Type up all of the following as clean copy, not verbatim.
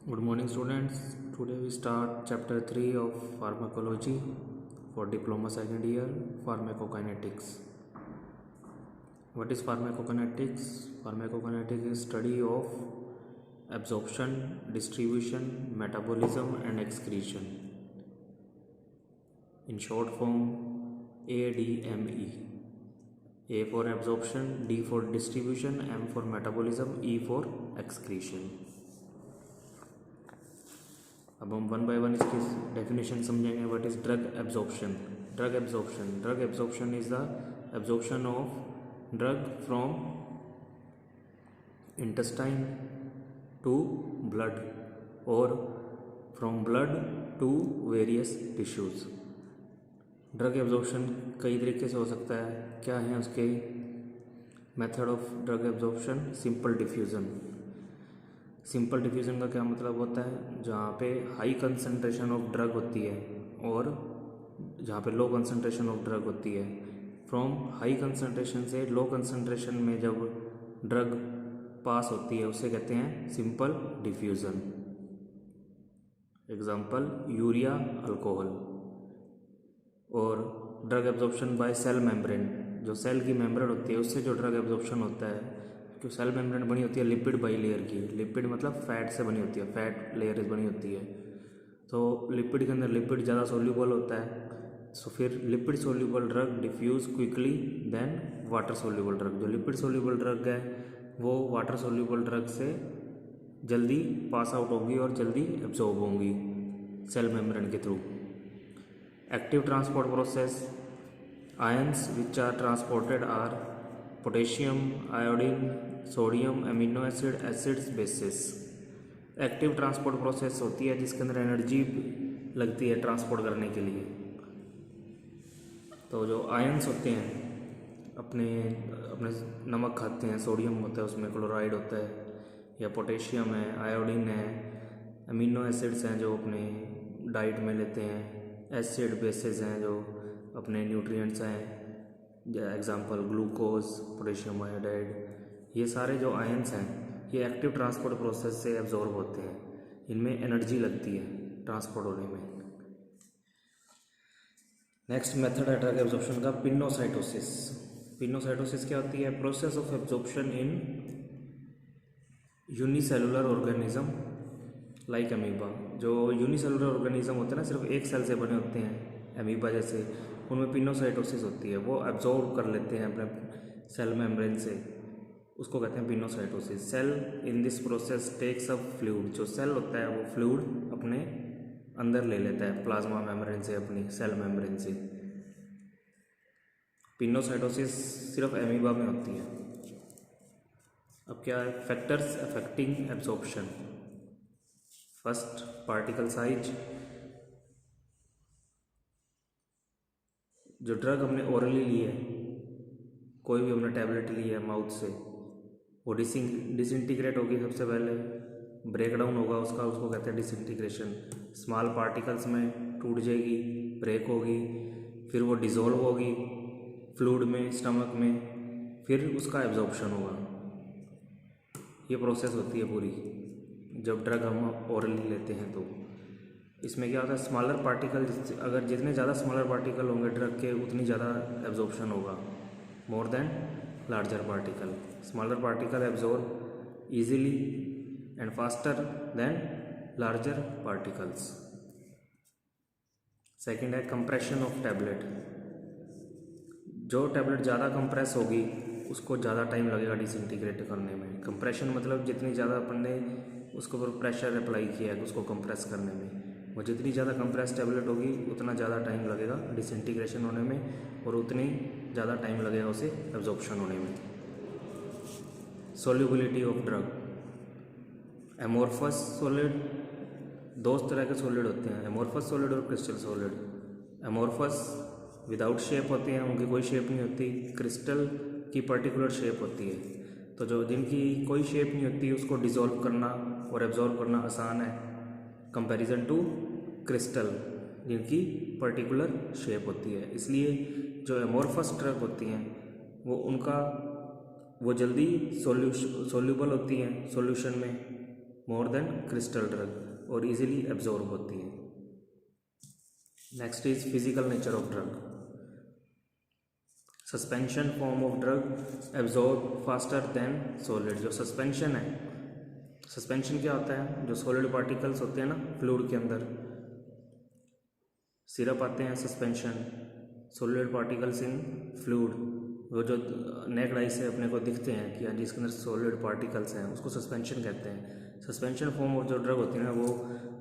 Good morning, students. Today we start chapter 3 of pharmacology for diploma second year, pharmacokinetics. What is pharmacokinetics? Pharmacokinetics is study of absorption, distribution, metabolism and excretion. In short form, ADME. A for absorption, D for distribution, M for metabolism, E for excretion. अब हम one by one इसकी definition समझेंगे. What is drug absorption? Drug absorption is the absorption of drug from intestine to blood और from blood to various tissues. Drug absorption कई तरीके से हो सकता है. क्या है उसके method of drug absorption? Simple diffusion. Simple diffusion का क्या मतलब होता है? जहाँ पे हाई कंसंट्रेशन ऑफ ड्रग होती है और जहाँ पे लो कंसंट्रेशन ऑफ ड्रग होती है. फ्रॉम हाई कंसंट्रेशन से लो कंसंट्रेशन में जब ड्रग पास होती है उसे कहते हैं simple diffusion. Example urea, alcohol. और drug absorption by cell membrane. जो सेल की मेम्ब्रेन होती है उससे जो ड्रग एब्जॉर्प्शन होता है, जो सेल मेम्ब्रेन बनी होती है लिपिड बाई लेयर की. लिपिड मतलब फैट से बनी होती है, फैट लेयर बनी होती है. तो लिपिड के अंदर लिपिड ज़्यादा सोल्यूबल होता है. सो फिर lipid soluble drug diffuse quickly then water soluble drug. जो लिपिड सोल्यूबल ड्रग है वो वाटर सोल्यूबल ड्रग से जल्दी पास आउट होगी और जल्दी एब्जॉर्ब होंगी सेल मेम्ब्रेन के through. Active transport process. Ions which are transported are potassium, iodine, sodium, amino acid, acids, bases. Active transport process होती है जिसके अंदर एनर्जी लगती है ट्रांसपोर्ट करने के लिए. तो जो आयंस होते हैं अपने अपने नमक खाते हैं, सोडियम होता है उसमें, क्लोराइड होता है, या पोटेशियम है, आयोडीन है, अमीनो एसिड्स हैं जो अपने डाइट में लेते हैं, एसिड बेसिस हैं जो अपने न्यूट्रिएंट्स हैं, एग्जांपल ग्लूकोज, पोटेशियम आयोडाइड. ये सारे जो आयंस हैं ये एक्टिव ट्रांसपोर्ट प्रोसेस से एब्जॉर्ब होते हैं. इनमें एनर्जी लगती है ट्रांसपोर्ट होने में. नेक्स्ट मेथड है ड्रग एब्जॉर्प्शन का पिनोसाइटोसिस. पिनोसाइटोसिस क्या होती है? Process of absorption in unicellular organism like amoeba. जो यूनिसेलुलर ऑर्गेनिज्म होते हैं ना, सिर्फ एक सेल से बने होते हैं, अमीबा जैसे, उनमें पिनोसाइटोसिस होती है. वो एब्जॉर्ब कर लेते हैं अपने सेल मेम्ब्रेन से, उसको कहते हैं pinocytosis. Cell in this process takes up fluid. जो सेल होता है वो फ्लूइड अपने अंदर ले लेता है प्लाज्मा मेम्ब्रेन से, अपनी सेल मेम्ब्रेन से. पिनोसाइटोसिस सिर्फ अमीबा में होती है. अब क्या है? Factors affecting absorption. First, particle size. जो ड्रग हमने ओरली ली है, कोई भी हमने टैबलेट ली है माउथ से, वो डिसइंटीग्रेट होगी सबसे पहले, ब्रेकडाउन होगा उसका, उसको कहते हैं डिसइंटीग्रेशन. स्मॉल पार्टिकल्स में टूट जाएगी, ब्रेक होगी, फिर वो डिज़ोल्व होगी फ्लूइड में, स्टमक में, फिर उसका एब्जॉर्प्शन होगा. ये प्रोसेस होती है पूरी जब ड्रग हम ओरली लेते हैं. तो इसमें क्या होता है? स्मॉलर पार्टिकल, अगर जितने ज़्यादा स्मॉलर पार्टिकल होंगे ड्रग के उतनी ज़्यादा एब्जॉर्प्शन होगा, more than larger particle. Smaller particle absorb easily and faster than larger particles. Second है कंप्रेशन ऑफ टैबलेट. जो टैबलेट ज़्यादा कंप्रेस होगी उसको ज़्यादा टाइम लगेगा डिसइंटीग्रेट करने में. कंप्रेशन मतलब जितनी ज़्यादा अपन ने उसके ऊपर प्रेशर अप्लाई किया है उसको कंप्रेस करने में, वो जितनी ज़्यादा कंप्रेस टैबलेट होगी उतना ज़्यादा टाइम लगेगा डिसइंटीग्रेशन होने में और उतनी ज़्यादा टाइम लगेगा उसे एब्जॉर्प्शन होने में. Solubility of drug. Amorphous solid. दो तरह के सॉलिड होते हैं, एमोर्फस सॉलिड और crystal solid. Amorphous without shape होते हैं, उनकी कोई शेप नहीं होती. क्रिस्टल की पर्टिकुलर शेप होती है. तो जो जिनकी कोई शेप नहीं होती उसको डिज़ोल्व करना और एब्जॉर्ब करना आसान है कंपैरिजन टू क्रिस्टल जिनकी पर्टिकुलर शेप होती है. इसलिए जो एमोर्फस ड्रग होती हैं वो जल्दी सोल्यूबल होती हैं सॉल्यूशन में, मोर देन क्रिस्टल ड्रग और इजीली एब्जॉर्ब होती है। Next is physical nature of drug. Suspension form of drug absorb faster than solid. जो सस्पेंशन है, सस्पेंशन क्या होता है, जो सॉलिड पार्टिकल्स होते हैं ना फ्लूइड के अंदर, सिरप आते हैं suspension, solid particles in fluid, वो जो नेक्ड आई से अपने को दिखते हैं कि हाँ जिसके अंदर सॉलिड पार्टिकल्स हैं उसको सस्पेंशन कहते हैं। सस्पेंशन फॉर्म ऑफ जो ड्रग होती है ना वो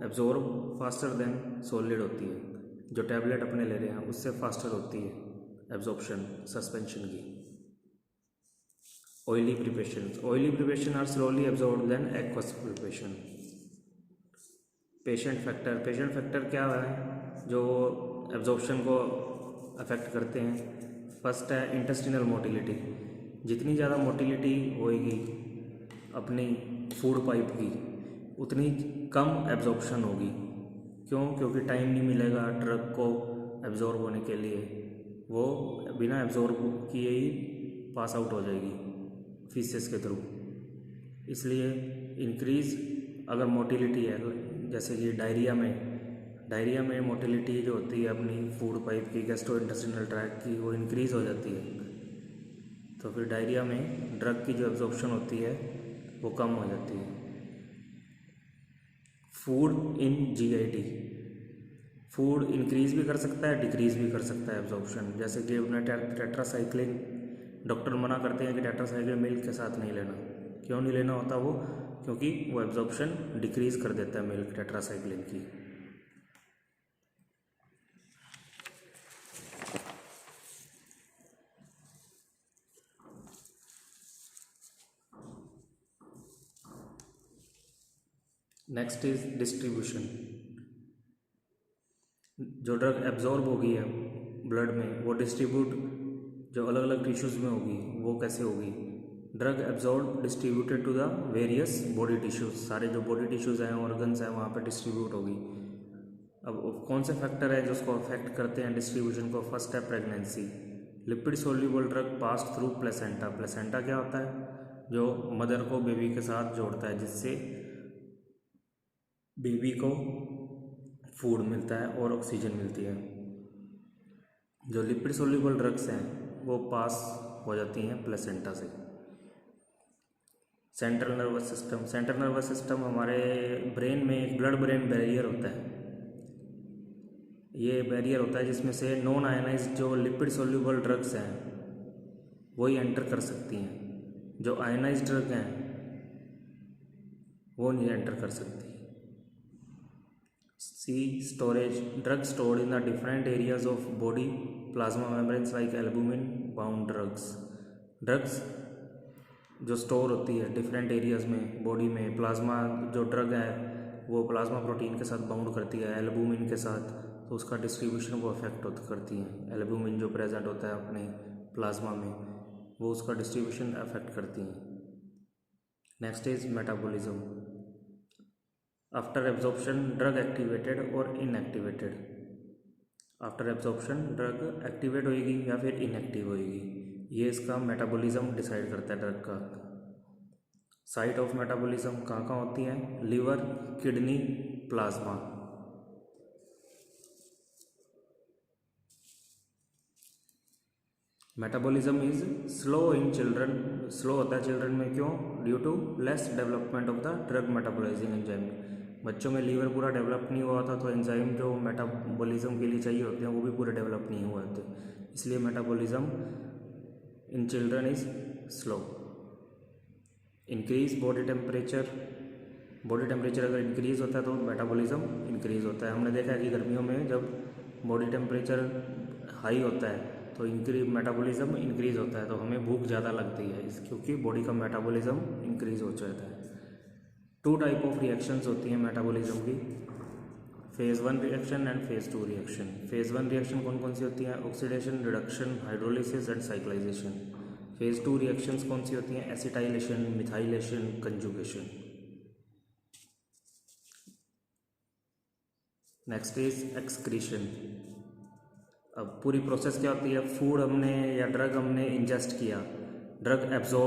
एब्जॉर्ब फास्टर देन सॉलिड होती है। जो टैबलेट अपने ले रहे हैं उससे फास्टर होती है एब्जॉर्प्शन सस्पेंशन की। Oily preparation are slowly absorb then aqueous preparation. Patient factor क्या है जो एब्जॉर्प्शन को अफेक्ट करते हैं। फर्स्ट है इंटेस्टिनल मोटिलिटी। जितनी ज़्यादा मोटिलिटी होएगी अपनी फूड पाइप की उतनी कम एब्जॉर्प्शन होगी। क्यों? क्योंकि टाइम नहीं मिलेगा ड्रग को एब्जॉर्ब होने के लिए, वो बिना एब्जॉर्ब किए ही पास आउट हो जाएगी फीसेस के थ्रू। इसलिए इंक्रीज अगर मोटिलिटी है, जैसे कि डायरिया में मोटिलिटी जो होती है अपनी फूड पाइप की, गैस्ट्रोइंटेस्टिनल ट्रैक्ट की, वो इंक्रीज़ हो जाती है, तो फिर डायरिया में ड्रग की जो एब्जॉर्प्शन होती है वो कम हो जाती है। Food in GIT, food increase भी कर सकता है डिक्रीज़ भी कर सकता है एब्जॉर्प्शन। जैसे कि अपना टेट्रासाइक्लिन, डॉक्टर मना करते हैं कि टेट्रासाइक्लिन मिल्क के साथ नहीं लेना। क्यों नहीं लेना होता वो? क्योंकि वो एब्जॉर्प्शन डिक्रीज़ कर देता है मिल्क टेट्रासाइक्लिन की। Next is distribution. जो ड्रग एब्जॉर्ब होगी है ब्लड में वो डिस्ट्रीब्यूट जो अलग अलग टिश्यूज़ में होगी वो कैसे होगी? Drug absorb distributed to the various body tissues. सारे जो बॉडी टिश्यूज़ हैं ऑर्गन्स हैं वहाँ पे डिस्ट्रीब्यूट होगी। अब कौन से फैक्टर है जो उसको अफेक्ट करते हैं डिस्ट्रीब्यूशन को? फर्स्ट है pregnancy. Lipid soluble drug pass through placenta. Placenta क्या होता है? जो मदर को बेबी के साथ जोड़ता है, जिससे बेबी को फूड मिलता है और ऑक्सीजन मिलती है। जो लिपिड सोल्यूबल ड्रग्स हैं वो पास हो जाती हैं प्लेसेंटा से। सेंट्रल नर्वस सिस्टम हमारे ब्रेन में एक ब्लड ब्रेन बैरियर होता है। ये बैरियर होता है जिसमें से नॉन आयनाइज्ड जो लिपिड सोल्यूबल ड्रग्स हैं वही एंटर कर सकती हैं। जो आयनाइज्ड ड्रग हैं वो नहीं एंटर कर सकती। Storage, drug stored in the different areas of body plasma membranes like albumin bound drugs जो स्टोर होती है डिफरेंट एरियाज में बॉडी में। प्लाज्मा जो ड्रग है वो प्लाज्मा प्रोटीन के साथ बाउंड करती है एल्बुमिन के साथ, तो उसका डिस्ट्रीब्यूशन को अफेक्ट करती हैं। एल्बुमिन जो प्रेजेंट होता है अपने प्लाज्मा में वो उसका डिस्ट्रीब्यूशन अफेक्ट करती हैं। Next is metabolism. After absorption drug activated और inactivated. After absorption drug activate होएगी या फिर इनएक्टिव होएगी, ये इसका मेटाबॉलिज्म डिसाइड करता है ड्रग का। साइट ऑफ मेटाबॉलिज्म कहाँ कहाँ होती है? Liver, kidney, plasma. Metabolism is slow in children. Slow होता है चिल्ड्रन में, क्यों? Due to less development of the drug metabolizing enzyme. बच्चों में लीवर पूरा डेवलप नहीं हुआ था तो एंजाइम जो मेटाबॉलिज्म के लिए चाहिए होते हैं वो भी पूरे डेवलप नहीं हुए थे, इसलिए metabolism in children is slow. Increase body temperature अगर इंक्रीज होता है तो मेटाबॉलिज्म इंक्रीज होता है। हमने देखा है कि गर्मियों में जब बॉडी टेम्परेचर हाई होता है तो मेटाबॉलिज्म इंक्रीज होता है, तो हमें भूख ज़्यादा लगती है क्योंकि बॉडी का मेटाबॉलिज्म इंक्रीज हो जाता है। 2 टाइप ऑफ रिएक्शंस होती हैं मेटाबॉलिज्म की, phase 1 reaction and phase 2 reaction. Phase 1 reaction कौन कौन सी होती हैं? Oxidation, reduction, hydrolysis and cyclisation. Phase 2 reactions कौन सी होती हैं? Acetylation, methylation, conjugation. Next is excretion. अब पूरी प्रोसेस क्या होती है? फूड हमने या ड्रग हमने इंजेस्ट किया, ड्रग एब्जॉर्ब